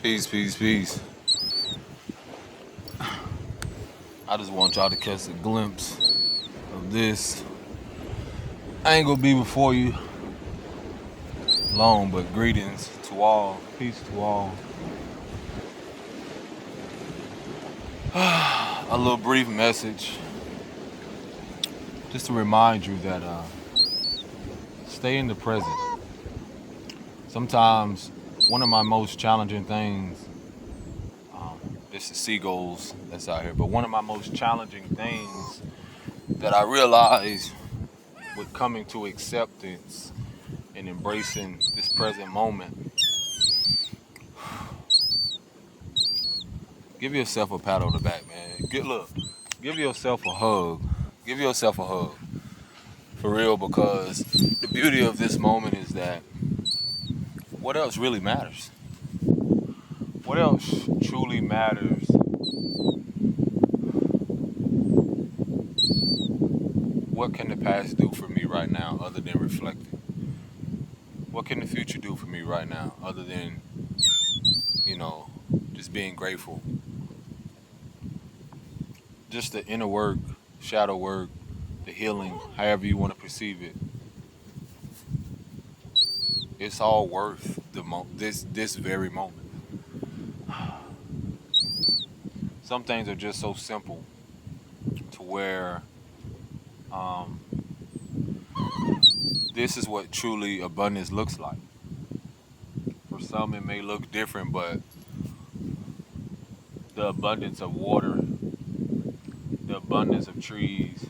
Peace, peace, peace. I just want y'all to catch a glimpse of this. I ain't gonna be before you long, but greetings to all. Peace to all. A little brief message just to remind you that stay in the present. Sometimes one of my most challenging things, this is seagulls that's out here, but one of my most challenging things that I realize with coming to acceptance and embracing this present moment, give yourself a pat on the back, man. Give yourself a hug. Give yourself a hug. For real, because the beauty of this moment is that what else really matters? What else truly matters? What can the past do for me right now other than reflecting? What can the future do for me right now other than, you know, just being grateful? Just the inner work, shadow work, the healing, however you want to perceive it. It's all worth this very moment. Some things are just so simple to where um, this is what truly abundance looks like. For some, it may look different, but the abundance of water, the abundance of trees,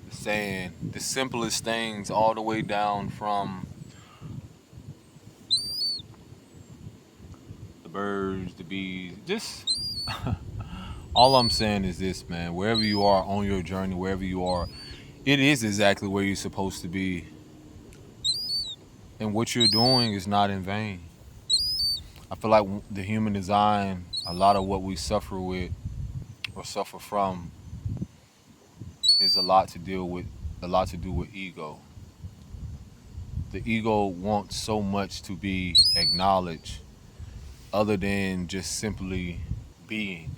the sand, the simplest things, all the way down from the birds, the bees, just all I'm saying is this, man. Wherever you are on your journey, wherever you are, it is exactly where you're supposed to be. And what you're doing is not in vain. I feel like the human design, a lot of what we suffer with or suffer from is a lot to do with ego. The ego wants so much to be acknowledged other than just simply being.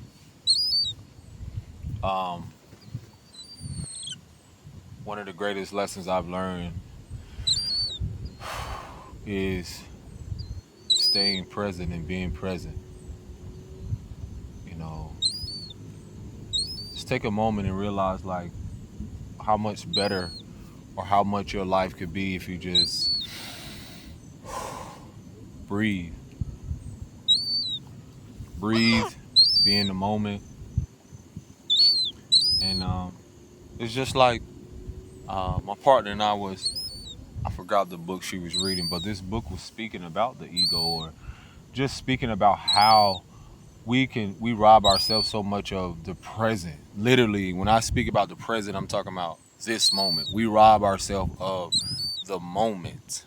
Um, One of the greatest lessons I've learned is staying present and being present. You know, just take a moment and realize like how much better or how much your life could be if you just breathe. Breathe, be in the moment. And it's just like my partner and I forgot the book she was reading, but this book was speaking about the ego or just speaking about how we rob ourselves so much of the present. Literally, when I speak about the present, I'm talking about this moment. We rob ourselves of the moment.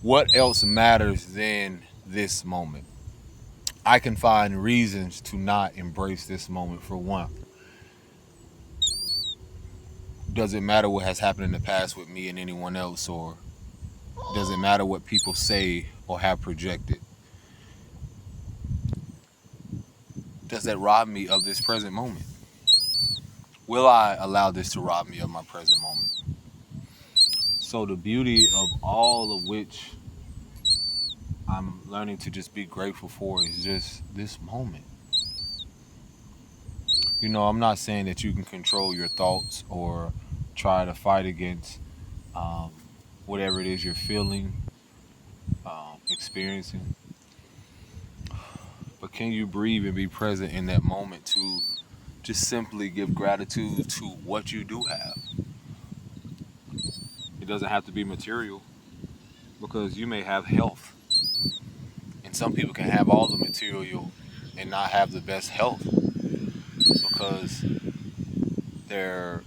What else matters than this moment? I can find reasons to not embrace this moment. For one, does it matter what has happened in the past with me and anyone else, or does it matter what people say or have projected? Does that rob me of this present moment? Will I allow this to rob me of my present moment? So the beauty of all of which I'm learning to just be grateful for is just this moment. You know, I'm not saying that you can control your thoughts or try to fight against um, whatever it is you're feeling, experiencing. But can you breathe and be present in that moment to just simply give gratitude to what you do have? It doesn't have to be material because you may have health. And some people can have all the material and not have the best health because their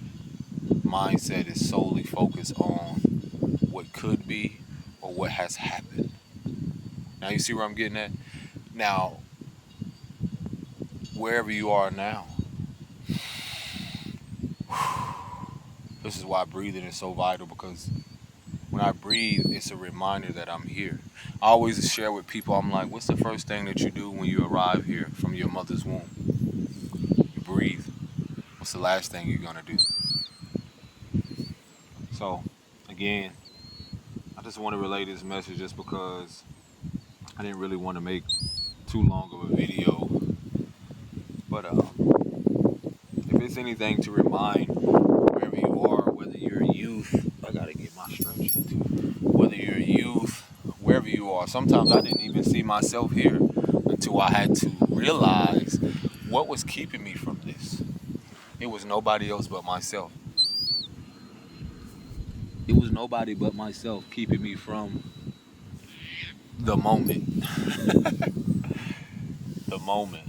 mindset is solely focused on what could be or what has happened. Now you see where I'm getting at? Now, wherever you are now, this is why breathing is so vital because when I breathe, it's a reminder that I'm here. I always share with people, I'm like, what's the first thing that you do when you arrive here from your mother's womb? You breathe. What's the last thing you're gonna do? So, again, I just want to relay this message just because I didn't really want to make too long of a video. But if it's anything to remind wherever you are, whether you're a youth, I gotta get my stretch in too. Whether you're a youth, wherever you are, sometimes I didn't even see myself here until I had to realize what was keeping me from this. It was nobody else but myself. It was nobody but myself keeping me from the moment. The moment.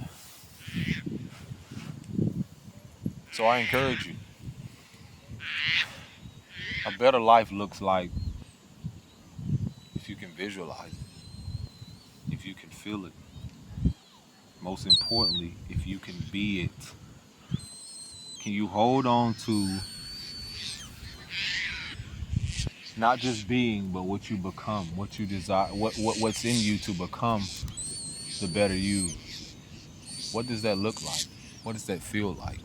So I encourage you. A better life looks like if you can visualize it, if you can feel it. Most importantly, if you can be it. Can you hold on to not just being, but what you become, what you desire, what's in you to become the better you? What does that look like? What does that feel like?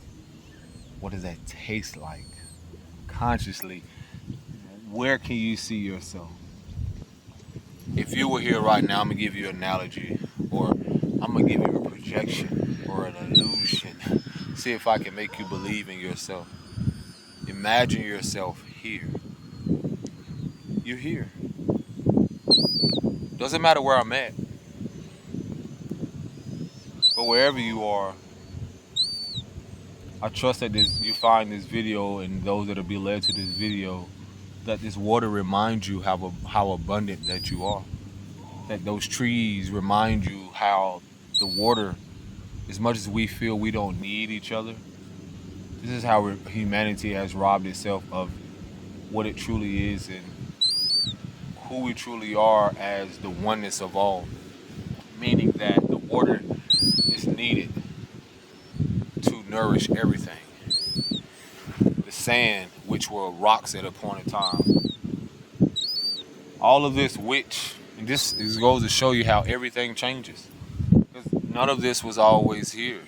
What does that taste like? Consciously, where can you see yourself? If you were here right now, I'm gonna give you an analogy, or I'm gonna give you a projection or an illusion. See if I can make you believe in yourself. Imagine yourself here. You're here. Doesn't matter where I'm at, but wherever you are, I trust that you find this video, and those that'll be led to this video, that this water reminds you how abundant that you are. That those trees remind you how the water, as much as we feel we don't need each other, this is how humanity has robbed itself of what it truly is and who we truly are as the oneness of all. Meaning that the water is needed to nourish everything. The sand, which were rocks at a point in time. All of this, and this goes to show you how everything changes. Because none of this was always here.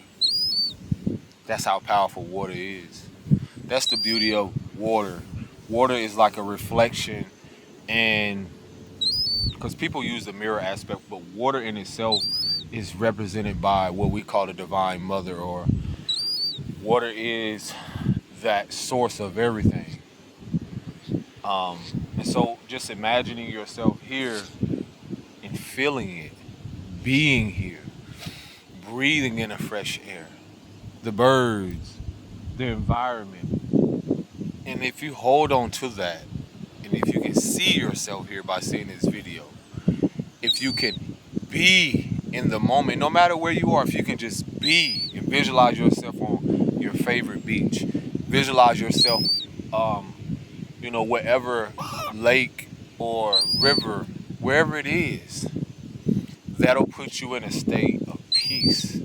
That's how powerful water is. That's the beauty of water. Water is like a reflection, and because people use the mirror aspect, but water in itself is represented by what we call the divine mother, or water is that source of everything. And so just imagining yourself here and feeling it, being here, breathing in the fresh air, the birds, the environment. And if you hold on to that, and if you can see yourself here by seeing this video, if you can be in the moment, no matter where you are, if you can just be and visualize yourself on your favorite beach, visualize yourself, wherever lake or river, wherever it is, that'll put you in a state of peace,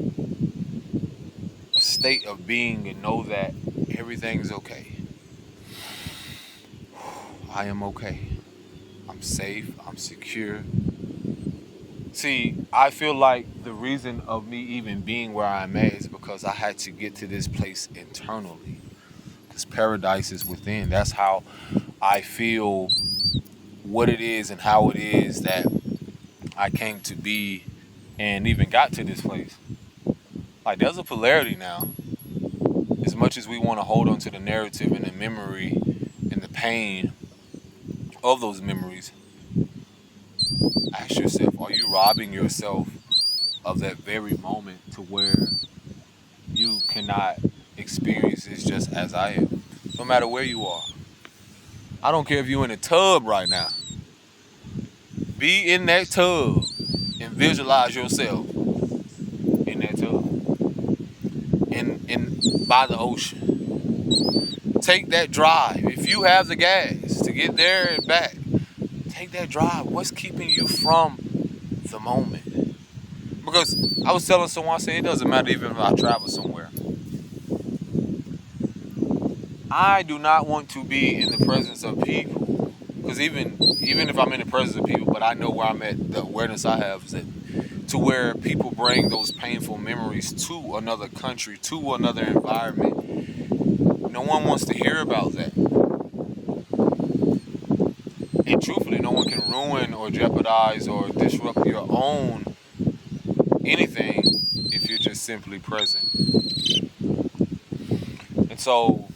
a state of being, and know that everything's okay. I am okay. I'm safe. I'm secure. See, I feel like the reason of me even being where I'm at is because I had to get to this place internally. Because paradise is within. That's how I feel what it is and how it is that I came to be and even got to this place. Like, there's a polarity now. As much as we want to hold on to the narrative and the memory and the pain of those memories, ask yourself, are you robbing yourself of that very moment to where you cannot experience this just as I am? No matter where you are. I don't care if you're in a tub right now. Be in that tub and visualize yourself in that tub. And by the ocean. Take that drive. If you have the gas to get there and back, take that drive. What's keeping you from the moment? Because I was telling someone, I said, it doesn't matter even if I travel somewhere. I do not want to be in the presence of people Because even if I'm in the presence of people, but I know where I'm at, the awareness I have is that to where people bring those painful memories to another country, to another environment. No one wants to hear about that. And truthfully, no one can ruin or jeopardize or disrupt your own anything if you're just simply present. And so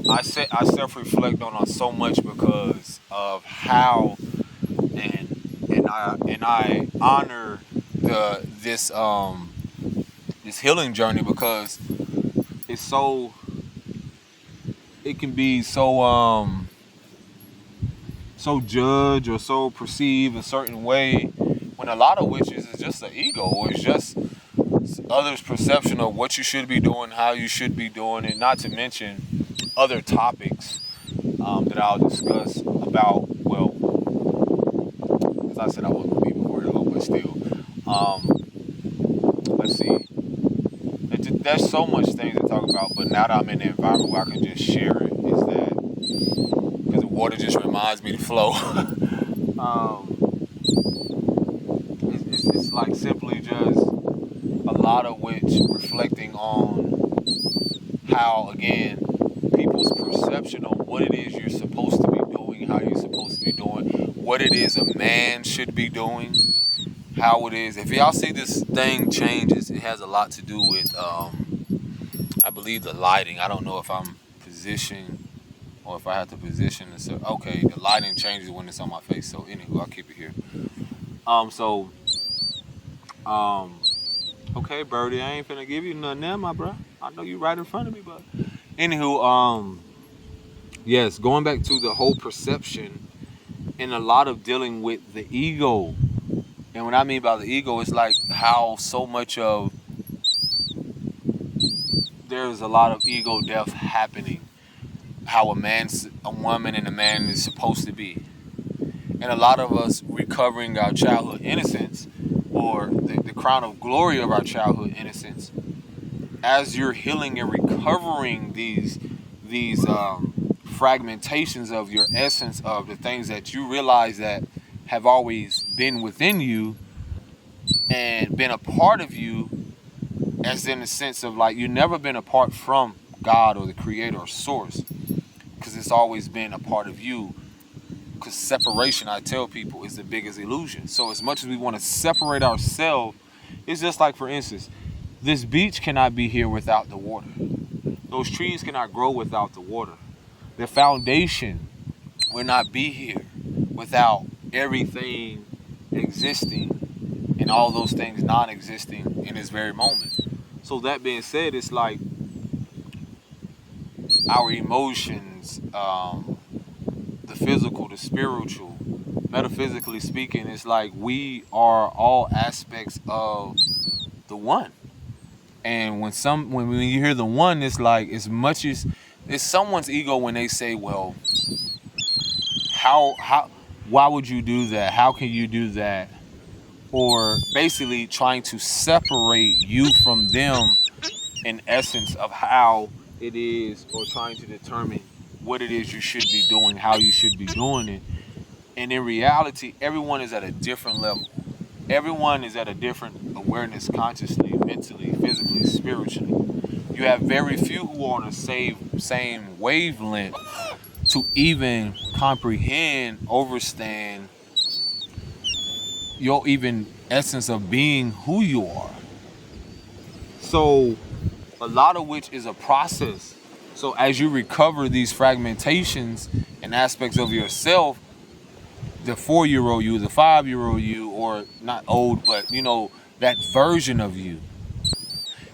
I self-reflect on so much because of how and I honor this healing journey because it's so it can be so judged or so perceived a certain way when a lot of which is just the ego or it's just others' perception of what you should be doing, how you should be doing it, not to mention other topics that I'll discuss about, well, as I said, I wasn't going to be before it long, but still. Let's see. There's so much things to talk about, but now that I'm in the environment where I can just share it, is that because the water just reminds me to flow. It's like simply just a lot of which reflecting on how, again, people's perception on what it is you're supposed to be doing, how you're supposed to be doing, what it is a man should be doing, how it is. If y'all see this thing changes, it has a lot to do with, I believe, the lighting. I don't know if I'm positioned or if I have to position this. Okay, the lighting changes when it's on my face. So anywho, I'll keep it here. Okay, Birdie, I ain't finna give you nothing there, my bro. I know you right in front of me, but anywho, yes, going back to the whole perception and a lot of dealing with the ego. And what I mean by the ego is like how so much of there's a lot of ego death happening. How a woman and a man is supposed to be. And a lot of us recovering our childhood innocence or the crown of glory of our childhood innocence. As you're healing and recovering these fragmentations of your essence of the things that you realize that have always been within you and been a part of you, as in the sense of like you've never been apart from God or the creator or source, because it's always been a part of you. Because separation, I tell people, is the biggest illusion. So as much as we want to separate ourselves, it's just like, for instance, this beach cannot be here without the water. Those trees cannot grow without the water. The foundation will not be here without everything existing and all those things non-existing in this very moment. So that being said, it's like our emotions, the physical, the spiritual, metaphysically speaking, it's like we are all aspects of the one. And when you hear the one, it's like as much as it's someone's ego when they say, well, why would you do that? How can you do that? Or basically trying to separate you from them in essence of how it is, or trying to determine what it is you should be doing, how you should be doing it. And in reality, everyone is at a different level. Everyone is at a different awareness, consciously, mentally, physically, spiritually. You have very few who are on the same wavelength to even comprehend, understand your even essence of being who you are. So a lot of which is a process. So as you recover these fragmentations and aspects of yourself, the 4-year-old you, the 5-year-old you, or not old, but that version of you.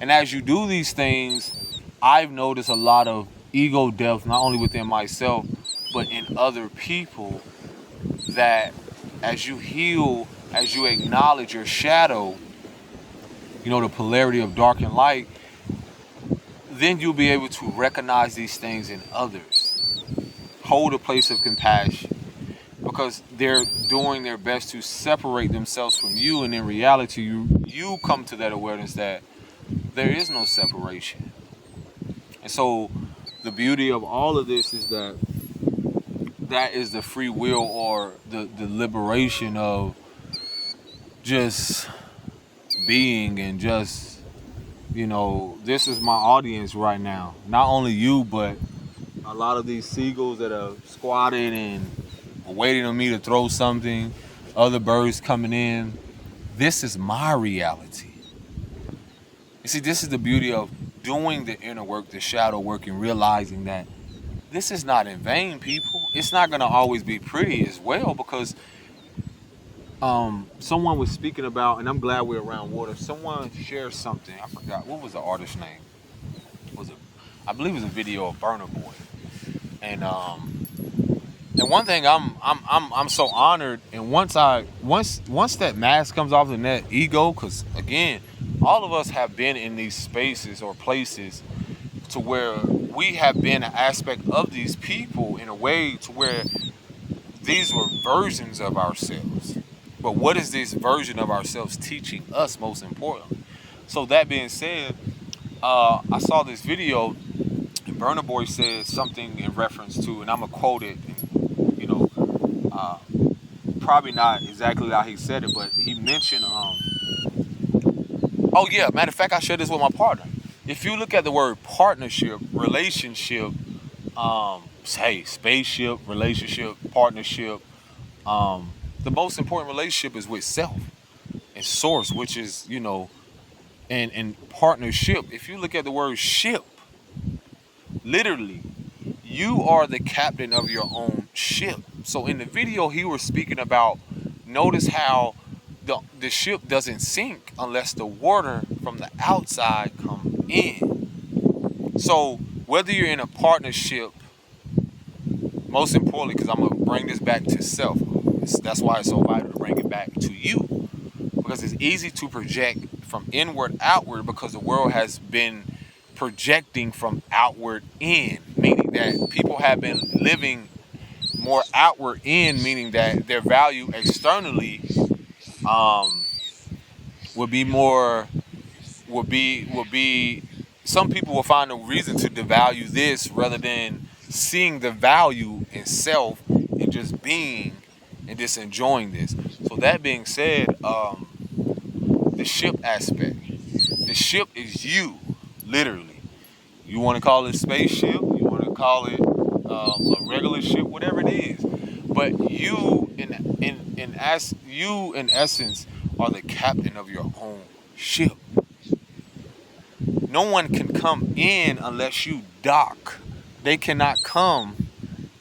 And as you do these things, I've noticed a lot of ego death, not only within myself, but in other people, that as you heal, as you acknowledge your shadow, the polarity of dark and light, then you'll be able to recognize these things in others. Hold a place of compassion. Because they're doing their best to separate themselves from you, and in reality, you come to that awareness that there is no separation. And so the beauty of all of this is that that is the free will or the liberation of just being and just, this is my audience right now. Not only you, but a lot of these seagulls that are squatted and waiting on me to throw something, other birds coming in. This is my reality. You see, this is the beauty of doing the inner work, the shadow work, and realizing that this is not in vain, people. It's not going to always be pretty as well, because someone was speaking about, and I'm glad we're around water. Someone shared something. I forgot, what was the artist's name? I believe it was a video of Burna Boy. And one thing I'm so honored, and once that mask comes off and that ego, because again, all of us have been in these spaces or places to where we have been an aspect of these people in a way to where these were versions of ourselves. But what is this version of ourselves teaching us, most importantly? So that being said, I saw this video, and Burna Boy said something in reference to, and I'm gonna quote it. Probably not exactly how he said it, but he mentioned. Oh yeah, matter of fact, I shared this with my partner. If you look at the word partnership, relationship, spaceship, relationship, partnership, the most important relationship is with self and source, which is, and partnership. If you look at the word ship, literally, you are the captain of your own ship. So in the video, he was speaking about, notice how the ship doesn't sink unless the water from the outside come in. So whether you're in a partnership, most importantly, because I'm going to bring this back to self. That's why it's so vital to bring it back to you. Because it's easy to project from inward outward, because the world has been projecting from outward in, meaning that people have been living more outward in, meaning that their value externally would be some people will find a reason to devalue this rather than seeing the value in self and just being and just enjoying this. So that being said, the ship aspect. The ship is you, literally. You want to call it spaceship, you want to call it a regular ship, whatever it is. But you, in essence, are the captain of your own ship. No one can come in unless you dock. They cannot come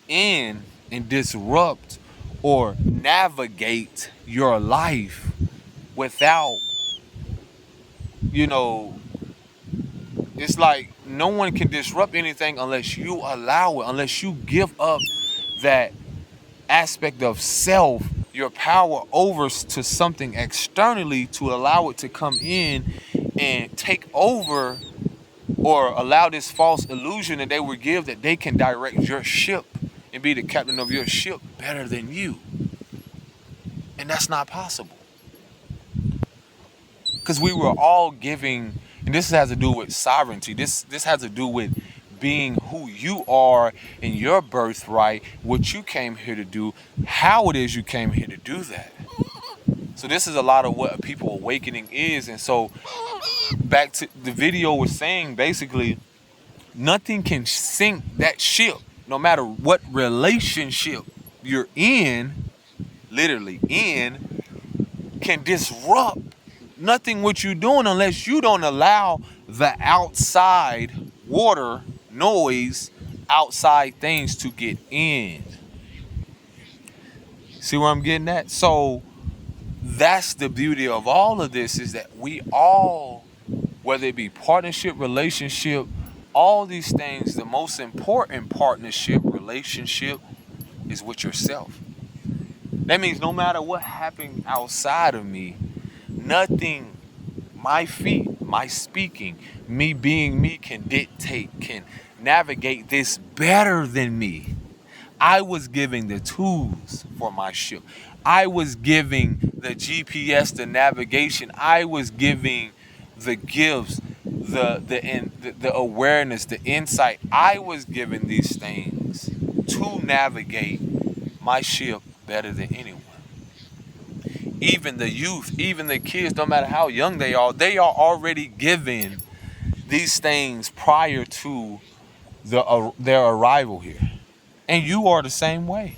in and disrupt or navigate your life without, it's like no one can disrupt anything unless you allow it, unless you give up that aspect of self, your power over to something externally to allow it to come in and take over, or allow this false illusion that they would give that they can direct your ship and be the captain of your ship better than you. And that's not possible. Because we were all giving, and this has to do with sovereignty. This has to do with being who you are in your birthright, what you came here to do, how it is you came here to do that. So this is a lot of what people awakening is. And so back to the video was saying, basically, nothing can sink that ship, no matter what relationship you're in, literally in, can disrupt nothing what you're doing unless you don't allow the outside water, noise, outside things to get in. See where I'm getting at? So that's the beauty of all of this, is that we all, whether it be partnership, relationship, all these things, the most important partnership, relationship is with yourself. That means no matter what happened outside of me, nothing, my feet, my speaking, me being me can dictate, can navigate this better than me. I was giving the tools for my ship. I was giving the GPS, the navigation. I was giving the gifts, the awareness, the insight. I was giving these things to navigate my ship better than anyone. Even the youth, even the kids, no matter how young they are already given these things prior to their arrival here. And you are the same way.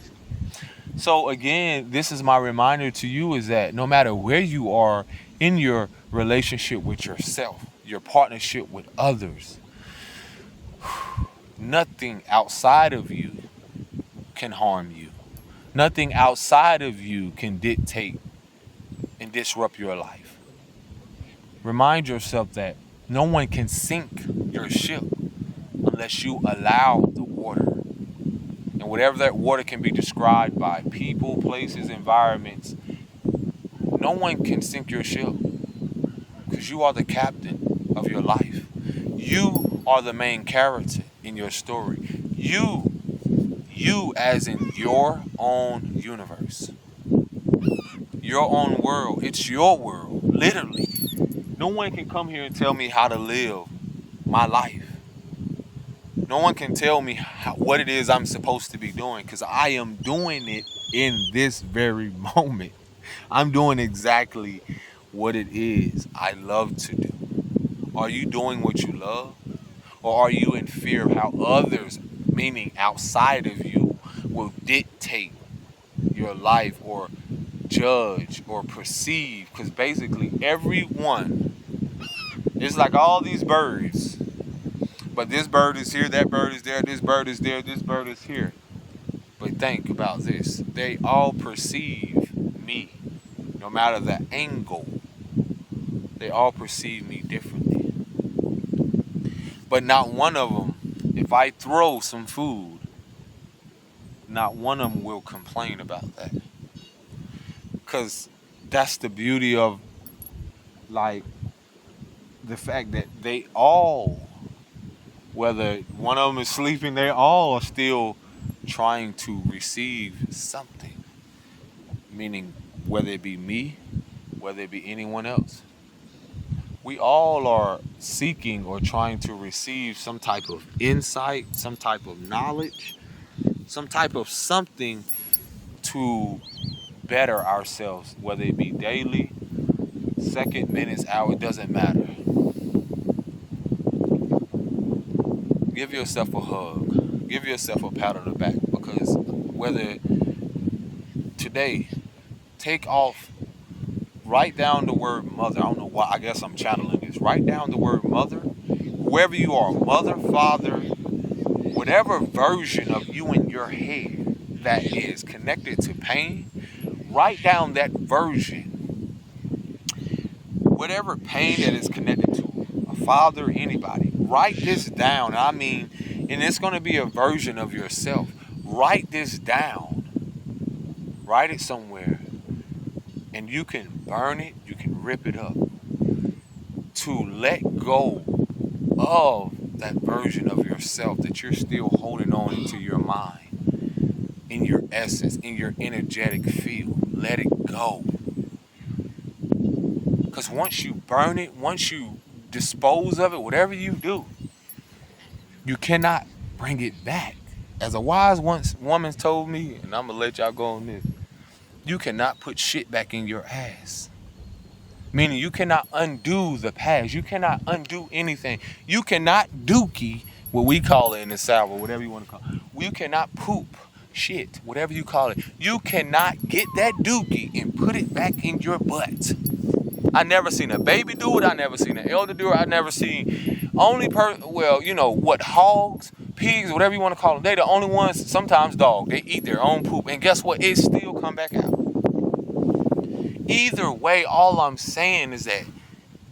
So again, this is my reminder to you, is that no matter where you are in your relationship with yourself, your partnership with others, nothing outside of you can harm you. Nothing outside of you can dictate and disrupt your life. Remind yourself that no one can sink your ship unless you allow the water. And whatever that water can be described by, people, places, environments, no one can sink your ship, because you are the captain of your life. You are the main character in your story. You as in your own universe, your own world. It's your world, literally. No one can come here and tell me how to live my life. No one can tell me what it is I'm supposed to be doing, because I am doing it in this very moment. I'm doing exactly what it is I love to do. Are you doing what you love? Or are you in fear of how others, meaning outside of you, will dictate your life or judge or perceive? Because basically everyone is like all these birds. But this bird is here, that bird is there, this bird is there, this bird is here. But think about this. They all perceive me, no matter the angle. They all perceive me differently. But not one of them, if I throw some food, not one of them will complain about that. Because that's the beauty of, like, the fact that they all, whether one of them is sleeping, they all are still trying to receive something. Meaning, whether it be me, whether it be anyone else. We all are seeking or trying to receive some type of insight, some type of knowledge, some type of something to better ourselves, whether it be daily, second, minutes, hour, it doesn't matter. Give yourself a hug. Give yourself a pat on the back, because whether today, take off, write down the word mother. I don't know why, I guess I'm channeling this. Write down the word mother. Whoever you are, mother, father, whatever version of you in your head that is connected to pain, write down that version. Whatever pain that is connected to a father, anybody, write this down. And it's going to be a version of yourself. Write this down. Write it somewhere. And you can burn it, you can rip it up, to let go of that version of yourself that you're still holding on into your mind, in your essence, in your energetic field. Let it go. Because once you burn it, once you dispose of it, whatever you do, you cannot bring it back. As a wise woman told me, and I'm going to let y'all go on this, you cannot put shit back in your ass. Meaning you cannot undo the past. You cannot undo anything. You cannot dookie, what we call it in the South, or whatever you want to call it. You cannot poop shit, whatever you call it. You cannot get that dookie and put it back in your butt. I never seen a baby do it. I never seen an elder do it. I never seen hogs, pigs, whatever you want to call them. They the only ones, sometimes dogs, they eat their own poop. And guess what? It still come back out. Either way, all I'm saying is that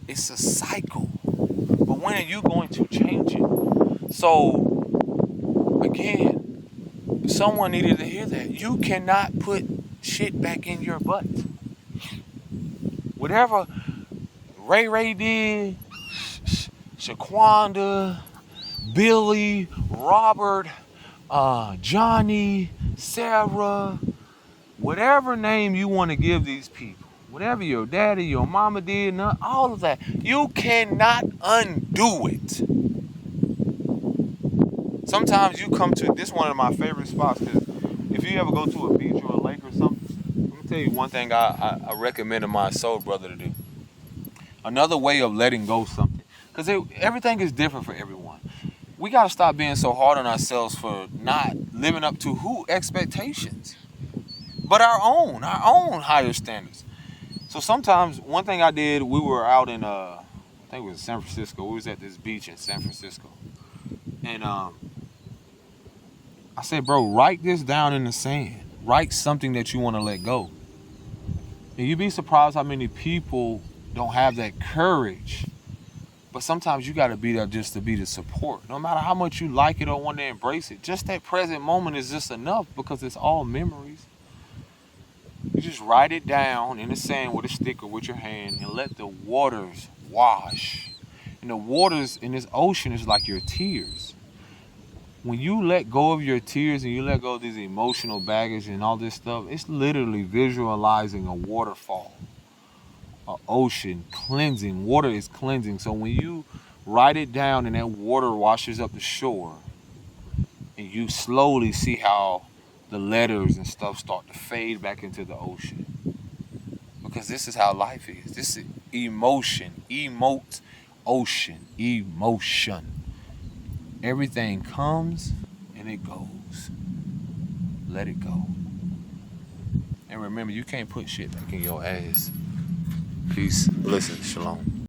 it's a cycle. But when are you going to change it? So, again, someone needed to hear that. You cannot put shit back in your butt. Whatever Ray did, Shaquanda, Billy, Robert, Johnny, Sarah, whatever name you want to give these people, whatever your daddy, your mama did, all of that, you cannot undo it. Sometimes you come to this, one of my favorite spots, because if you ever go to a beach or a lake or something, let me tell you one thing I recommend to my soul brother to do. Another way of letting go something. Because everything is different for everyone. We got to stop being so hard on ourselves for not living up to who expectations, but our own higher standards. So sometimes one thing I did, we were out in I think it was San Francisco. We was at this beach in San Francisco, and I said, bro, write this down in the sand. Write something that you want to let go. And you'd be surprised how many people don't have that courage. But sometimes you got to be there just to be the support. No matter how much you like it or want to embrace it, just that present moment is just enough because it's all memories. You just write it down in the sand with a stick or with your hand and let the waters wash. And the waters in this ocean is like your tears. When you let go of your tears and you let go of these emotional baggage and all this stuff, it's literally visualizing a waterfall. An ocean cleansing. Water is cleansing. So when you write it down and that water washes up the shore, and you slowly see how the letters and stuff start to fade back into the ocean. Because this is how life is. This is emotion. Emote, ocean, emotion. Everything comes and it goes. Let it go. And remember, you can't put shit back in your ass. Peace. Listen, shalom.